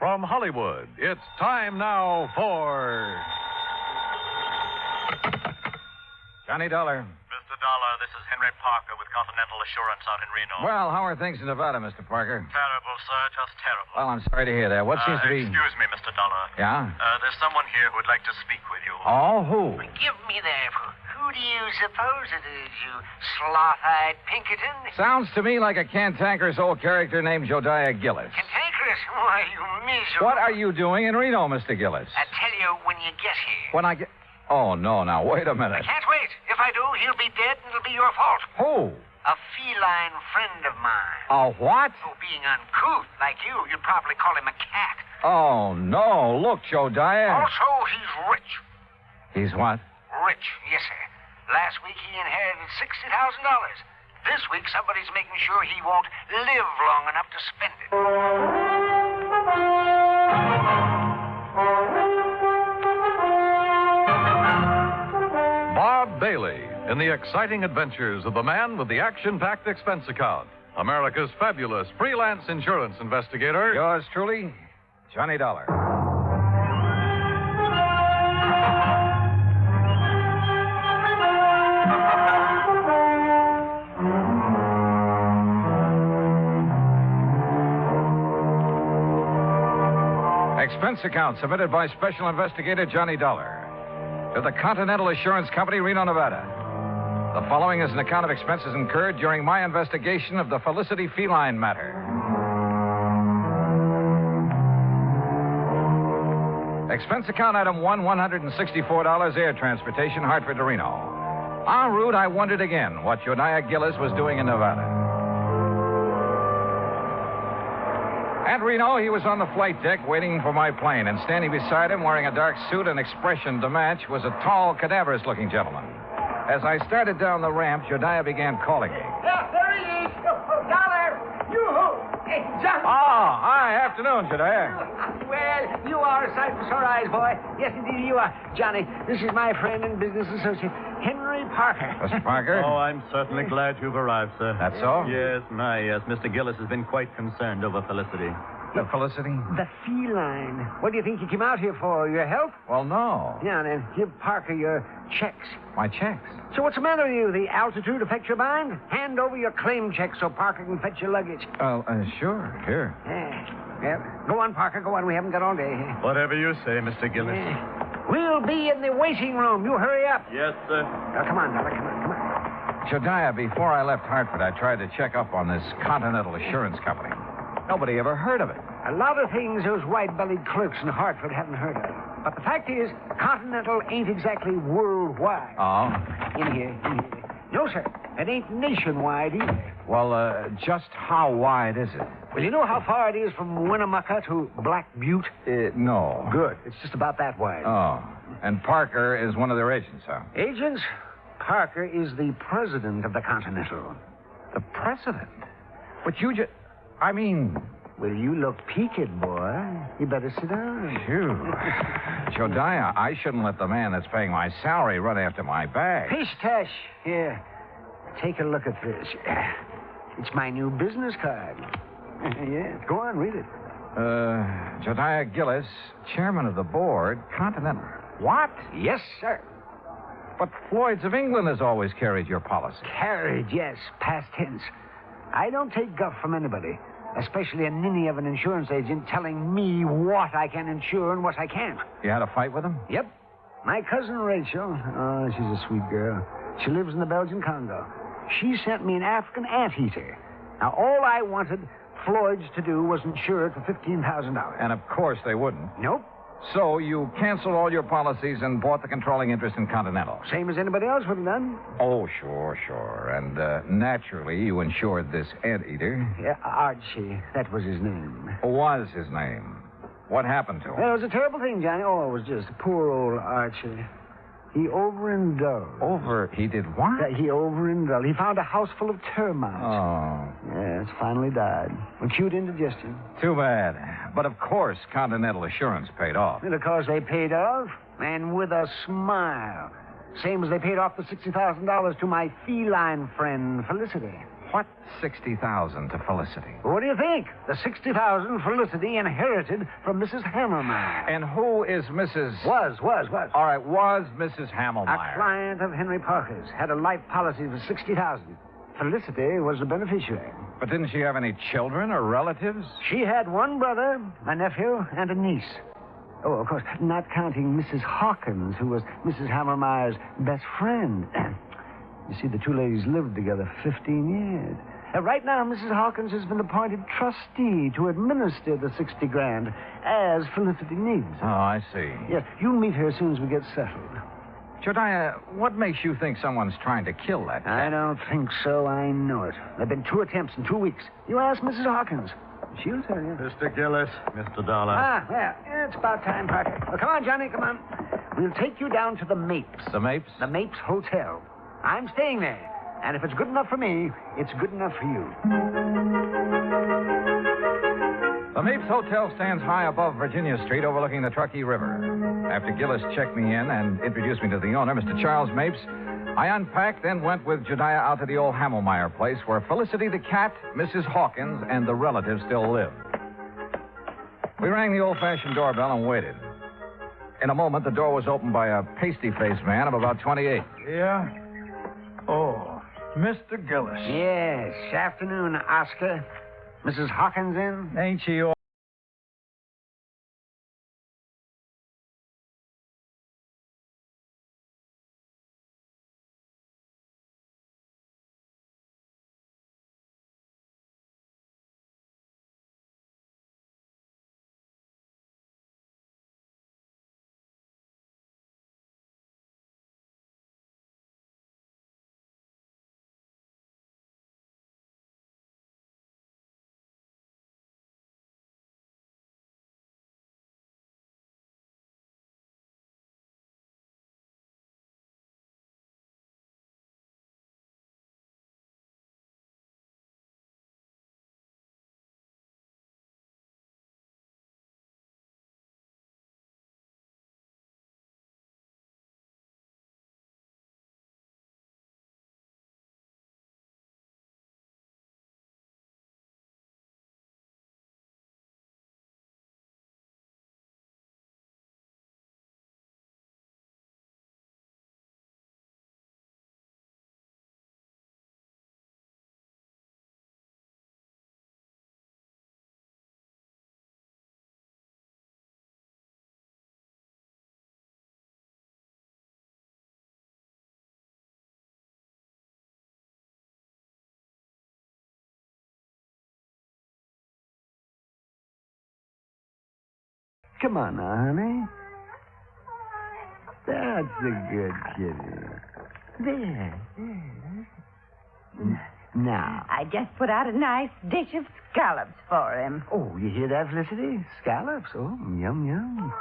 From Hollywood, it's time now for... Johnny Dollar. Mr. Dollar, this is Henry Parker with Continental Assurance out in Reno. Well, how are things in Nevada, Mr. Parker? Terrible, sir, just terrible. Well, I'm sorry to hear that. What seems to be... Excuse me, Mr. Dollar. Yeah? There's someone here who would like to speak with you. Oh, who? Give me that. Who do you suppose it is, you sloth-eyed Pinkerton? Sounds to me like a cantankerous old character named Jodiah Gillis. Cantankerous? Why, you miserable... What are you doing in Reno, Mr. Gillis? I tell you when you get here. When I get... Oh, no, now, wait a minute. I can't wait. If I do, he'll be dead and it'll be your fault. Who? A feline friend of mine. A what? Oh, being uncouth like you, you'd probably call him a cat. Oh, no. Look, Jodiah. Also, he's rich. He's what? Rich, yes, sir. Last week he inherited $60,000. This week somebody's making sure he won't live long enough to spend it. Bob Bailey in the exciting adventures of the man with the action-packed expense account. America's fabulous freelance insurance investigator. Yours truly, Johnny Dollar. Expense account submitted by Special Investigator Johnny Dollar to the Continental Assurance Company, Reno, Nevada. The following is an account of expenses incurred during my investigation of the Felicity Feline matter. Expense account item 1, $164 air transportation, Hartford to Reno. En route, I wondered again what Jodiah Gillis was doing in Nevada. At Reno, he was on the flight deck waiting for my plane, and standing beside him, wearing a dark suit and expression to match, was a tall, cadaverous-looking gentleman. As I started down the ramp, Jodiah began calling me. Yeah, there he is. Dollar, yoo-hoo. Hey, Johnny. Oh, hi. Afternoon, Jodiah. Well, you are a sight for sore eyes, boy. Yes, indeed, you are. Johnny, this is my friend and business associate, Henry Parker. Mr. Parker? Oh, I'm certainly glad you've arrived, sir. That's so? Yes, Mr. Gillis has been quite concerned over Felicity. The Felicity? The feline. What do you think you came out here for? Your help? Well, no. Yeah, then give Parker your checks. My checks. So what's the matter with you? The altitude affect your mind? Hand over your claim check so Parker can fetch your luggage. Sure. Here. Yeah. Go on, Parker. Go on. We haven't got all day. Whatever you say, Mr. Gillis. We'll be in the waiting room. You hurry up. Yes, sir. Now, come on, Dollar. Come on. Jodiah, before I left Hartford, I tried to check up on this Continental Assurance Company. Nobody ever heard of it. A lot of things those white-bellied clerks in Hartford haven't heard of. But the fact is, Continental ain't exactly worldwide. Oh? In here. No, sir. It ain't nationwide either. Well, just how wide is it? Well, you know how far it is from Winnemucca to Black Butte? No. Good. It's just about that wide. Oh. And Parker is one of their agents, huh? Agents? Parker is the president of the Continental. The president? But you just... I mean... Well, you look peaked, boy. You better sit down. Phew. Jodiah, I shouldn't let the man that's paying my salary run after my bag. Pish-tash. Here. Take a look at this. It's my new business card. Yeah, go on, read it. Jodiah Gillis, chairman of the board, Continental. What? Yes, sir. But Floyd's of England has always carried your policy. Carried, yes, past tense. I don't take guff from anybody, especially a ninny of an insurance agent telling me what I can insure and what I can't. You had a fight with him? Yep. My cousin Rachel, oh, she's a sweet girl. She lives in the Belgian Congo. She sent me an African anteater. Now, all I wanted Floyd's to do was insure it for $15,000. And of course they wouldn't. Nope. So you canceled all your policies and bought the controlling interest in Continental. Same as anybody else would have done. Oh, sure. And naturally, you insured this anteater. Yeah, Archie. That was his name. Was his name. What happened to him? Well, it was a terrible thing, Johnny. Oh, it was just poor old Archie. He overindulged. He did what? He overindulged. He found a house full of termites. Oh. Yes, finally died. Acute indigestion. Too bad. But of course, Continental Assurance paid off. And of course they paid off, and with a smile. Same as they paid off the $60,000 to my feline friend, Felicity. What 60,000 to Felicity? What do you think? The 60,000 Felicity inherited from Mrs. Hammermeyer. And who is Mrs. Was. All right, was Mrs. A Hammelmeyer. client of Henry Parker's. Had a life policy for 60,000. Felicity was the beneficiary. But didn't she have any children or relatives? She had one brother, a nephew, and a niece. Oh, of course, not counting Mrs. Hawkins, who was Mrs. Hammermeyer's best friend. You see, the two ladies lived together 15 years. Right now, Mrs. Hawkins has been appointed trustee to administer the 60 grand as Felicity needs. Oh, I see. Yes, you'll meet her as soon as we get settled. Jediah, what makes you think someone's trying to kill that I cat? don't think so. I know it. There have been 2 attempts in 2 weeks. You ask Mrs. Hawkins. She'll tell you. Mr. Gillis. Mr. Dollar. Well, it's about time, Parker. Well, come on, Johnny, come on. We'll take you down to the Mapes. The Mapes? The Mapes Hotel. I'm staying there. And if it's good enough for me, it's good enough for you. The Mapes Hotel stands high above Virginia Street overlooking the Truckee River. After Gillis checked me in and introduced me to the owner, Mr. Charles Mapes, I unpacked, then went with Jediah out to the old Hammelmeyer place where Felicity the cat, Mrs. Hawkins, and the relatives still lived. We rang the old-fashioned doorbell and waited. In a moment, the door was opened by a pasty-faced man of about 28. Yeah? Oh, Mr. Gillis. Yes, afternoon, Oscar. Mrs. Hawkins in? Ain't she all... Come on now, honey. That's a good kitty. There. Now. I just put out a nice dish of scallops for him. Oh, you hear that, Felicity? Scallops. Oh, yum, yum.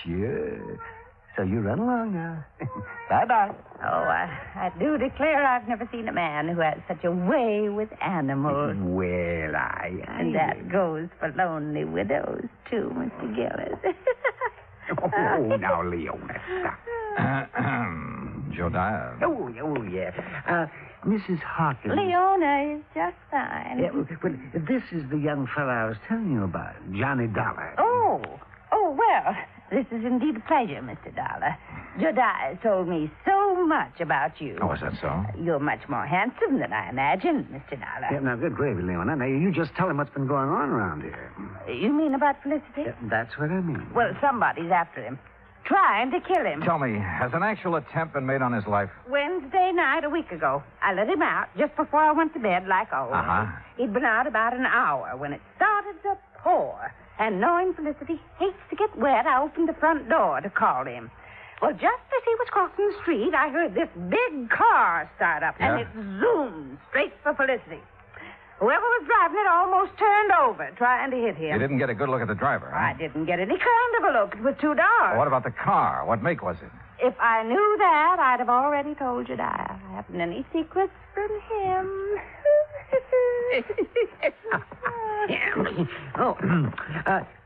Sure. So you run along now. Bye-bye. Oh, I do declare I've never seen a man who has such a way with animals. Well, And that goes for lonely widows, too, Mr. Gillis. Oh, now, Leona, stop. Jediah. Oh, yeah. Mrs. Hawkins. Leona is just fine. Yeah, well, this is the young fellow I was telling you about, Johnny Dollar. Oh, well, this is indeed a pleasure, Mr. Dollar. Jediah told me so much about you. Oh, is that so? You're much more handsome than I imagined, Mr. Dollar. Yeah, now, good gravy, Leona. Now, you just tell him what's been going on around here. You mean about Felicity? Yeah, that's what I mean. Well, somebody's after him. Trying to kill him. Tell me, has an actual attempt been made on his life? Wednesday night a week ago. I let him out just before I went to bed, like always. Uh-huh. He'd been out about an hour when it started to pour. And knowing Felicity hates to get wet, I opened the front door to call him. Well, just as he was crossing the street, I heard this big car start up, Yeah? and it zoomed straight for Felicity. Whoever was driving it almost turned over, trying to hit him. You didn't get a good look at the driver, huh? I didn't get any kind of a look. It was too dark. Well, what about the car? What make was it? If I knew that, I'd have already told you that. I haven't any secrets from him.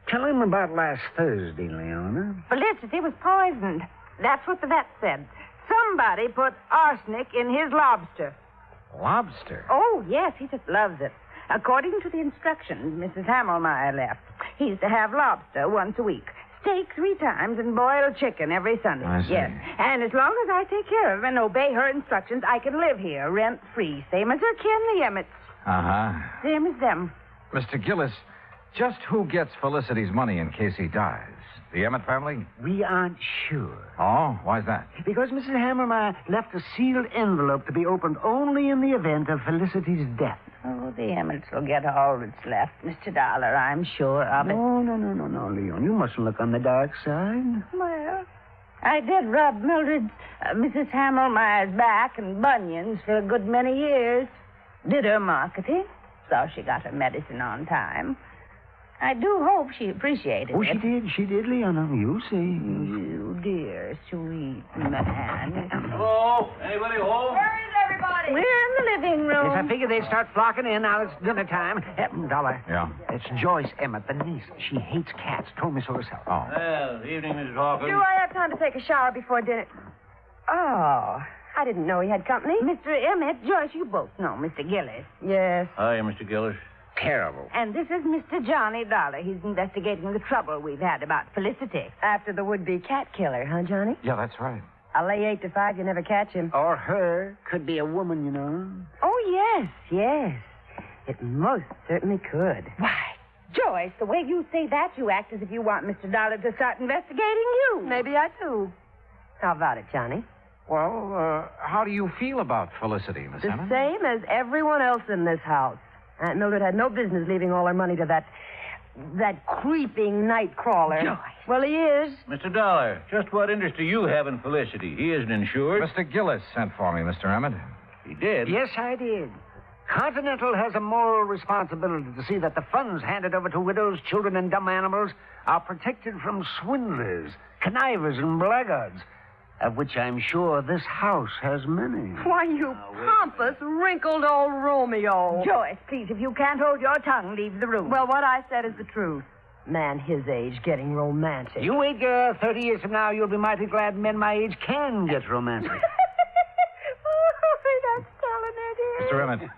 Tell him about last Thursday, Leona. Felicity was poisoned. That's what the vet said. Somebody put arsenic in his lobster. Lobster? Oh, yes, he just loves it. According to the instructions Mrs. Hammelmeyer left, he's to have lobster once a week, steak 3 times, and boiled chicken every Sunday. I see. Yes, and as long as I take care of him and obey her instructions, I can live here rent-free, same as her kin, the Emmets. Uh-huh. Same as them. Mr. Gillis, just who gets Felicity's money in case he dies? The Emmett family? We aren't sure. Oh, why's that? Because Mrs. Hammermeyer left a sealed envelope to be opened only in the event of Felicity's death. Oh, the Emmets will get all that's left, Mr. Dollar, I'm sure of it. No, Leon. You mustn't look on the dark side. Well, I did rub Mildred's, Mrs. Hammelmeyer's back and bunions for a good many years. Did her marketing, so she got her medicine on time. I do hope she appreciated Oh, it. she did, Leona. You see. You dear, sweet man. Hello? Anybody home? Where is everybody? We're in the living room. Yes, I figured they'd start flocking in. Now it's dinner time. Dollar. Yeah. It's Joyce Emmett, the niece. She hates cats. Told me so herself. Oh. Well, evening, Mrs. Hawkins. Do I have time to take a shower before dinner? Oh, I didn't know he had company. Mr. Emmett, Joyce, you both know Mr. Gillis. Yes. Hi, Mr. Gillis. Terrible. And this is Mr. Johnny Dollar. He's investigating the trouble we've had about Felicity. After the would-be cat killer, huh, Johnny? Yeah, that's right. I'll lay 8 to 5 you never catch him. Or her. Could be a woman, you know. Oh, yes. It most certainly could. Why, Joyce, the way you say that, you act as if you want Mr. Dollar to start investigating you. Maybe I do. How about it, Johnny? Well, how do you feel about Felicity, Miss The Emmett? same as everyone else in this house. Aunt Mildred had no business leaving all her money to that creeping night crawler. Joyce. Well, he is. Mr. Dollar, just what interest do you have in Felicity? He isn't insured. Mr. Gillis sent for me, Mr. Emmett. He did? Yes, I did. Continental has a moral responsibility to see that the funds handed over to widows, children, and dumb animals are protected from swindlers, connivers, and blackguards, of which I'm sure this house has many. Why, you pompous, wrinkled old Romeo. Joyce, please, if you can't hold your tongue, leave the room. Well, what I said is the truth. Man his age getting romantic. You wait, girl. 30 years from now, you'll be mighty glad men my age can get romantic. Oh, that's telling it. Mr. Emmett.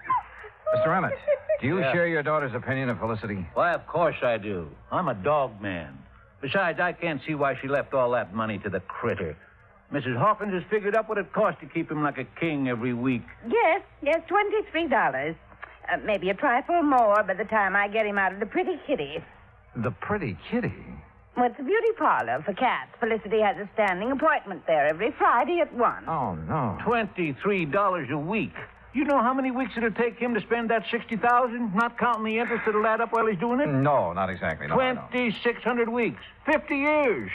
Mr. Emmett, do you share your daughter's opinion of Felicity? Why, of course I do. I'm a dog man. Besides, I can't see why she left all that money to the critter. Mrs. Hawkins has figured up what it costs to keep him like a king every week. Yes, $23. Maybe a trifle more by the time I get him out of the pretty kitty. The pretty kitty? Well, it's a beauty parlor for cats. Felicity has a standing appointment there every Friday at 1. Oh, no. $23 a week. You know how many weeks it'll take him to spend that $60,000, not counting the interest that'll add up while he's doing it? No, not exactly. No, I know. 2,600 weeks. 50 years.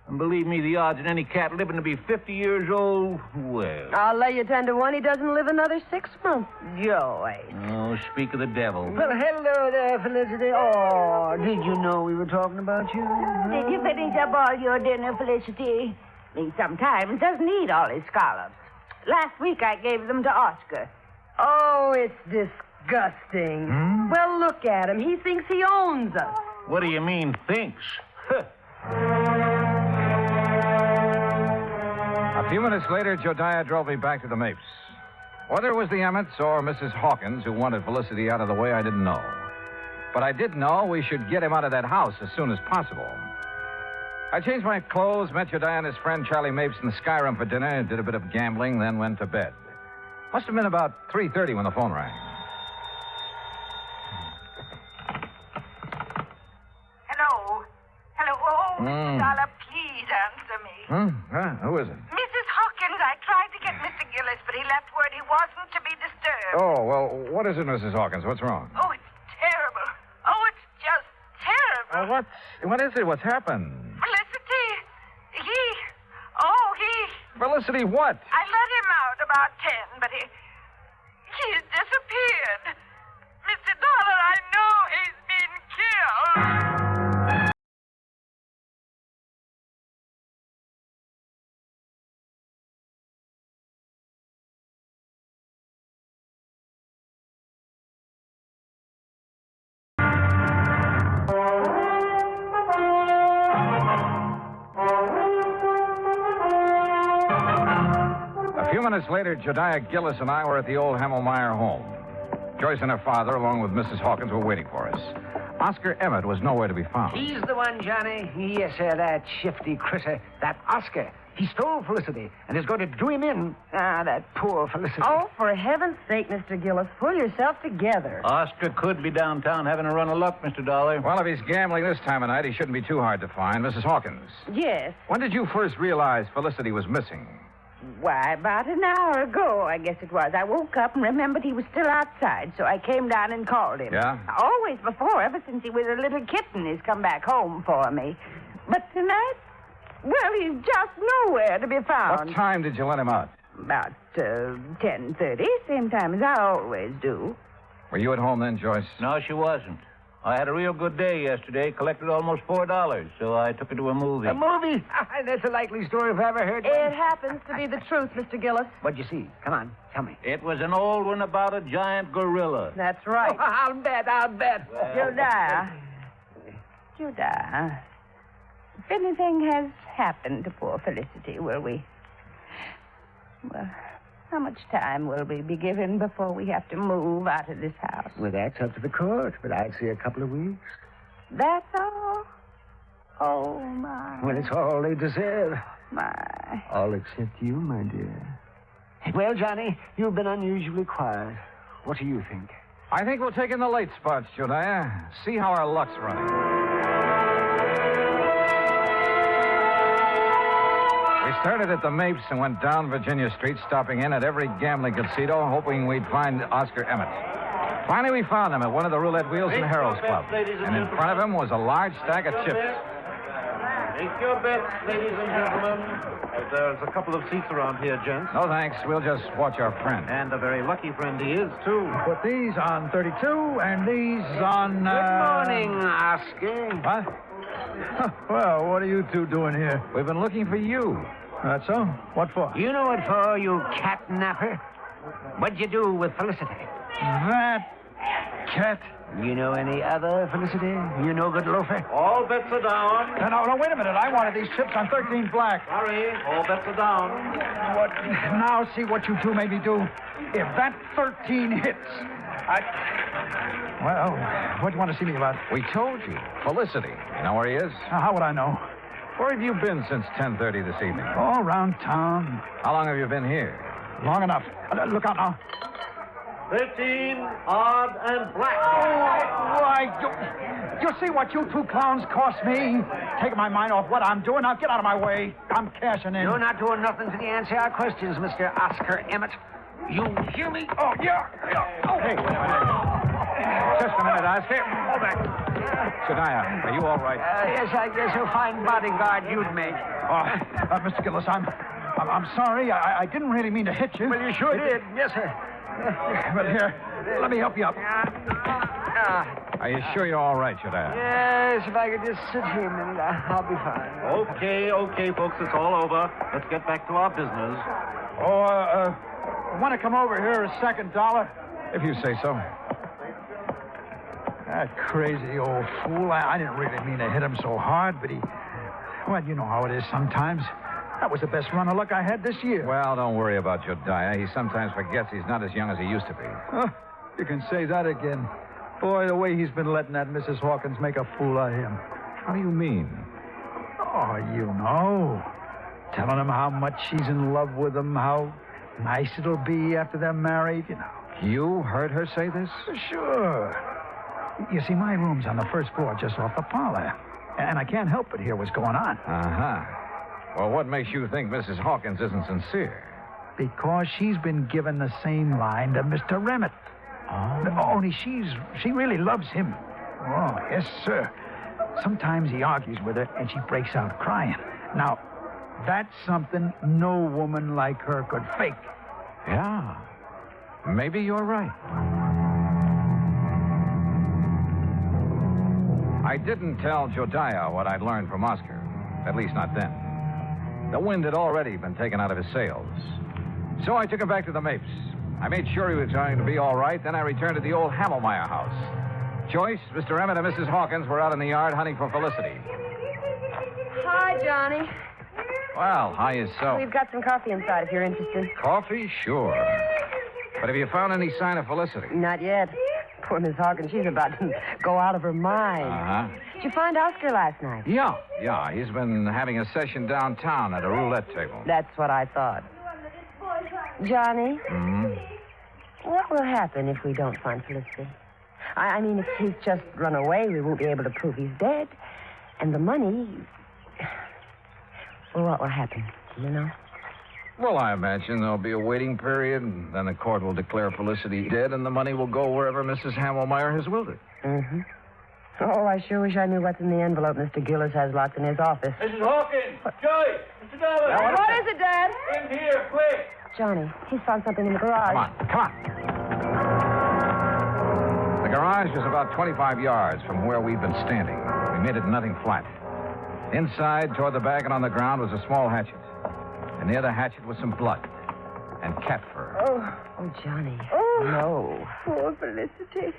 And believe me, the odds of any cat living to be 50 years old, well... I'll lay you 10 to 1 he doesn't live another 6 months. Joyce. Oh, speak of the devil. Well, hello there, Felicity. Oh, did you know we were talking about you? Did you finish up all your dinner, Felicity? He sometimes doesn't eat all his scallops. Last week I gave them to Oscar. Oh, it's disgusting. Well, look at him. He thinks he owns us. What do you mean, thinks? Huh. A few minutes later, Jodiah drove me back to the Mapes. Whether it was the Emmets or Mrs. Hawkins who wanted Felicity out of the way, I didn't know. But I did know we should get him out of that house as soon as possible. I changed my clothes, met Jodiah and his friend Charlie Mapes in the Skyrim for dinner, did a bit of gambling, then went to bed. Must have been about 3:30 when the phone rang. Hello? Oh, Dollar, please answer me. Who is it? Mrs. Hawkins, I tried to get Mr. Gillis, but he left word he wasn't to be disturbed. Oh, well, what is it, Mrs. Hawkins? What's wrong? Oh, it's terrible. Oh, it's just terrible. What is it? What's happened? Felicity, he... Felicity, what? I let him out about 10, but he's disappeared. Mr. Dollar, I know he's been killed. minutes later, Jediah Gillis and I were at the old Hammelmeyer home. Joyce and her father, along with Mrs. Hawkins, were waiting for us. Oscar Emmett was nowhere to be found. He's the one, Johnny. Yes, sir, that shifty critter, that Oscar. He stole Felicity and is going to do him in. Ah, that poor Felicity. Oh, for heaven's sake, Mr. Gillis, pull yourself together. Oscar could be downtown having a run of luck, Mr. Dollar. Well, if he's gambling this time of night, he shouldn't be too hard to find. Mrs. Hawkins. Yes. When did you first realize Felicity was missing? Why, about an hour ago, I guess it was. I woke up and remembered he was still outside, so I came down and called him. Yeah? Always before, ever since he was a little kitten, he's come back home for me. But tonight, well, he's just nowhere to be found. What time did you let him out? About 10:30, same time as I always do. Were you at home then, Joyce? No, she wasn't. I had a real good day yesterday, collected almost $4, so I took her to a movie. A movie? That's a likely story if I ever heard one. It happens to be the truth, Mr. Gillis. What'd you see? Come on, tell me. It was an old one about a giant gorilla. That's right. I'll bet. Jediah, if anything has happened to poor Felicity, will we... Well, how much time will we be given before we have to move out of this house? Well, that's up to the court, but I'd say a couple of weeks. That's all? Oh, my. Well, it's all they deserve. My. All except you, my dear. Well, Johnny, you've been unusually quiet. What do you think? I think we'll take in the late spots, Jediah. See how our luck's running. We started at the Mapes and went down Virginia Street, stopping in at every gambling casino, hoping we'd find Oscar Emmett. Finally, we found him at one of the roulette wheels in the Harold's Club. And in front of him was a large stack of chips. Take your bets, ladies and gentlemen. There's a couple of seats around here, gents. No, thanks. We'll just watch our friend. And a very lucky friend he is, too. Put these on 32 and these on... Good morning, Oscar. What? Well, what are you two doing here? We've been looking for you. That's so? What for? You know what for, you catnapper? What'd you do with Felicity? That cat. You know any other Felicity? You no good loafer? All bets are down. No, wait a minute. I wanted these chips on 13 black. Sorry, all bets are down. What? Now see what you two made me do. If that 13 hits, Well, what do you want to see me about? We told you. Felicity. You know where he is? How would I know? Where have you been since 10:30 this evening? All around town. How long have you been here? Long enough. Look out now. 13, odd, and black. Why, you see what you two clowns cost me? Taking my mind off what I'm doing. Now get out of my way. I'm cashing in. You're not doing nothing till you answer our questions, Mr. Oscar Emmett. You hear me? Oh, yeah. Oh. Hey, wait a minute. Just a minute, Oscar. Hold back. Jediah, are you all right? Yes, I guess a fine bodyguard you'd make. Mr. Gillis, I'm sorry. I didn't really mean to hit you. Well, you sure did. Yes, sir. But here, let me help you up. Are you sure you're all right, Jediah? Yes, if I could just sit here a minute, I'll be fine. Okay, folks, it's all over. Let's get back to our business. Want to come over here a second, Dollar? If you say so. That crazy old fool. I didn't really mean to hit him so hard, but he... Well, you know how it is sometimes. That was the best run of luck I had this year. Well, don't worry about Jediah. He sometimes forgets he's not as young as he used to be. You can say that again. Boy, the way he's been letting that Mrs. Hawkins make a fool of him. How do you mean? Oh, you know. Telling him how much she's in love with him, how nice it'll be after they're married, you know. You heard her say this? Sure. You see, my room's on the first floor just off the parlor. And I can't help but hear what's going on. Uh-huh. Well, what makes you think Mrs. Hawkins isn't sincere? Because she's been given the same line to Mr. Emmett. Oh. Only she really loves him. Oh, yes, sir. Sometimes he argues with her, and she breaks out crying. Now, that's something no woman like her could fake. Yeah. Maybe you're right. I didn't tell Jediah what I'd learned from Oscar. At least not then. The wind had already been taken out of his sails. So I took him back to the Mapes. I made sure he was going to be all right. Then I returned to the old Hammelmeyer house. Joyce, Mr. Emmett, and Mrs. Hawkins were out in the yard hunting for Felicity. Hi, Johnny. Well, how yourself? We've got some coffee inside if you're interested. Coffee? Sure. But have you found any sign of Felicity? Not yet. Poor Miss Hawkins, she's about to go out of her mind. Uh-huh. Did you find Oscar last night? Yeah. He's been having a session downtown at a roulette table. That's what I thought. Johnny? What will happen if we don't find Felicity? I mean, if he's just run away, we won't be able to prove he's dead. And the money... Well, what will happen? Do you know? Well, I imagine there'll be a waiting period, and then the court will declare Felicity dead, and the money will go wherever Mrs. Hamelmeyer has willed it. Mm-hmm. Oh, I sure wish I knew what's in the envelope Mr. Gillis has locked in his office. Mrs. Hawkins! Joyce! Mr. Dollar! What is it, Dad? In here, quick! Johnny, he's found something in the garage. Come on. The garage was about 25 yards from where we'd been standing. We made it nothing flat. Inside, toward the bag and on the ground, was a small hatchet. And near the hatchet was some blood and cat fur. Oh, Johnny. Oh, no. Poor Felicity.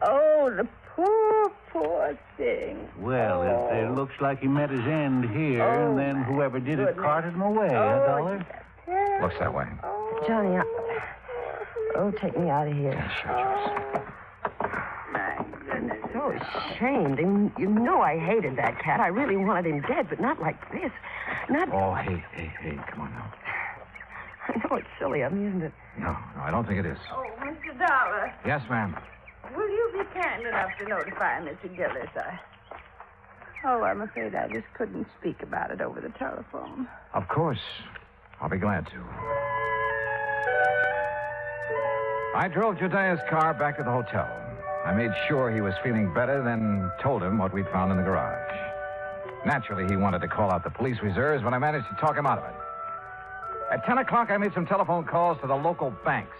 Oh, the poor thing. Well, it looks like he met his end here, and then whoever did it carted him away, Dollar? Looks that way. Johnny, take me out of here. Yeah, sure, Joyce. My goodness. So ashamed. And you know I hated that cat. I really wanted him dead, but not like this. Not... Oh, hey, come on now. I know it's silly of me, isn't it? No, I don't think it is. Oh, Mr. Dollar, Yes, ma'am. will you be kind enough to notify Mr. Gillis? I'm afraid I just couldn't speak about it over the telephone. Of course. I'll be glad to. I drove Jediah's car back to the hotel. I made sure he was feeling better, then told him what we'd found in the garage. Naturally, he wanted to call out the police reserves, but I managed to talk him out of it. At 10 o'clock, I made some telephone calls to the local banks.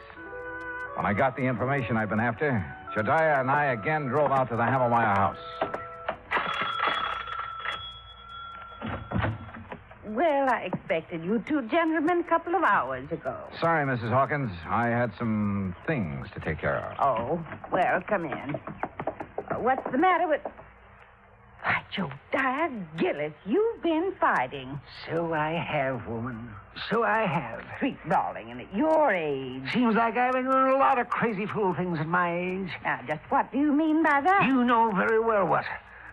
When I got the information I'd been after, Jediah and I again drove out to the Hamelmeyer house. Well, I expected you two gentlemen a couple of hours ago. Sorry, Mrs. Hawkins. I had some things to take care of. Oh, well, come in. What's the matter with... Why, Jediah Gillis, you've been fighting. So I have, woman. So I have. Street brawling, and at your age. Seems like I've been doing a lot of crazy fool things at my age. Now, just what do you mean by that? You know very well what.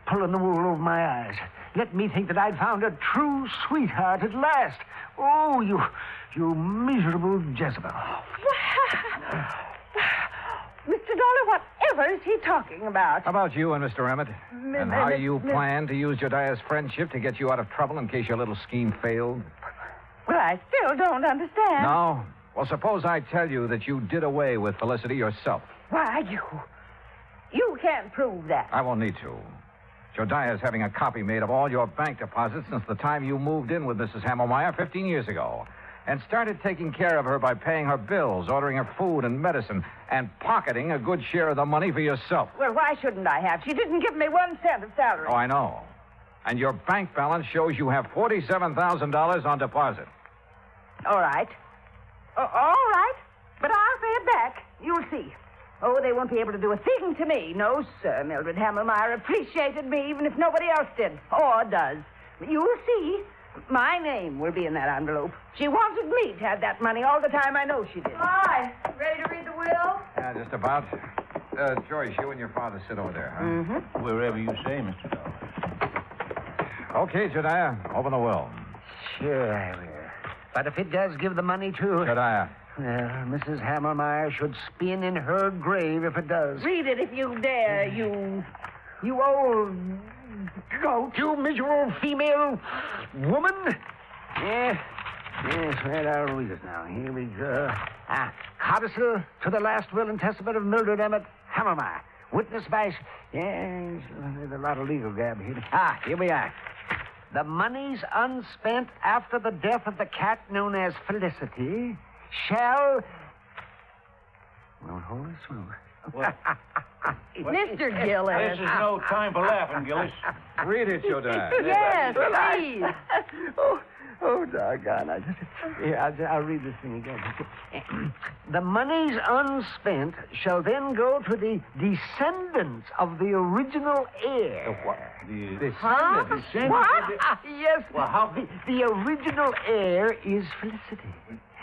Pulling the wool over my eyes. Let me think that I'd found a true sweetheart at last. Oh, you miserable Jezebel. Mr. Dollar, whatever is he talking about? How about you and Mr. Emmett? And how you plan to use Jediah's friendship to get you out of trouble in case your little scheme failed? Well, I still don't understand. No? Well, suppose I tell you that you did away with Felicity yourself. Why, you can't prove that. I won't need to. Jediah's having a copy made of all your bank deposits since the time you moved in with Mrs. Hamelmeyer 15 years ago. And started taking care of her by paying her bills, ordering her food and medicine, and pocketing a good share of the money for yourself. Well, why shouldn't I have? She didn't give me 1 cent of salary. Oh, I know. And your bank balance shows you have $47,000 on deposit. All right. All right. But I'll pay it back. You'll see. Oh, they won't be able to do a thing to me. No, sir. Mildred Hamelmeyer appreciated me even if nobody else did. Or does. You'll see. My name will be in that envelope. She wanted me to have that money all the time. I know she did. Hi. Ready to read the will? Yeah, just about. Joyce, you and your father sit over there, huh? Mm-hmm. Wherever you say, Mr. Dollar. Okay, Jediah, open the will. Sure I will. But if it does give the money to... Jediah. Well, Mrs. Hamelmeyer should spin in her grave if it does. Read it if you dare, you old goat. You miserable female woman. Yes, right, I'll read it now. Here we go. Codicil to the last will and testament of Mildred Emmett Hamelmeyer. Witnessed by... Yes, there's a lot of legal gab here. Here we are. The monies unspent after the death of the cat known as Felicity shall... Won't hold it smooth. Mr. Gillis. This is no time for laughing, Gillis. Read it, your dad. Yes, please. Oh, doggone. I'll read this thing again. The monies unspent shall then go to the descendants of the original heir. What? Huh? What? Yes. Well, how... The original heir is Felicity.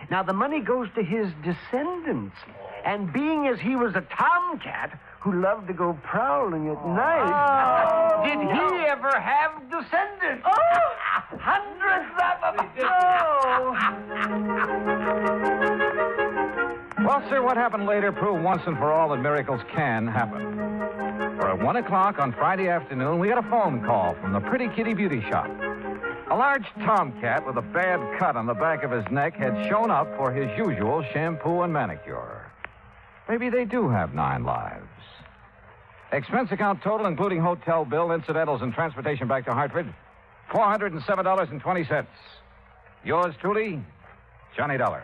Now, the money goes to his descendants. And being as he was a tomcat who loved to go prowling at night, did he ever have descendants? Hundreds of them. Well, sir, what happened later proved once and for all that miracles can happen. For at 1 o'clock on Friday afternoon, we got a phone call from the Pretty Kitty Beauty Shop. A large tomcat with a bad cut on the back of his neck had shown up for his usual shampoo and manicure. Maybe they do have 9 lives. Expense account total, including hotel bill, incidentals, and transportation back to Hartford, $407.20. Yours truly, Johnny Dollar.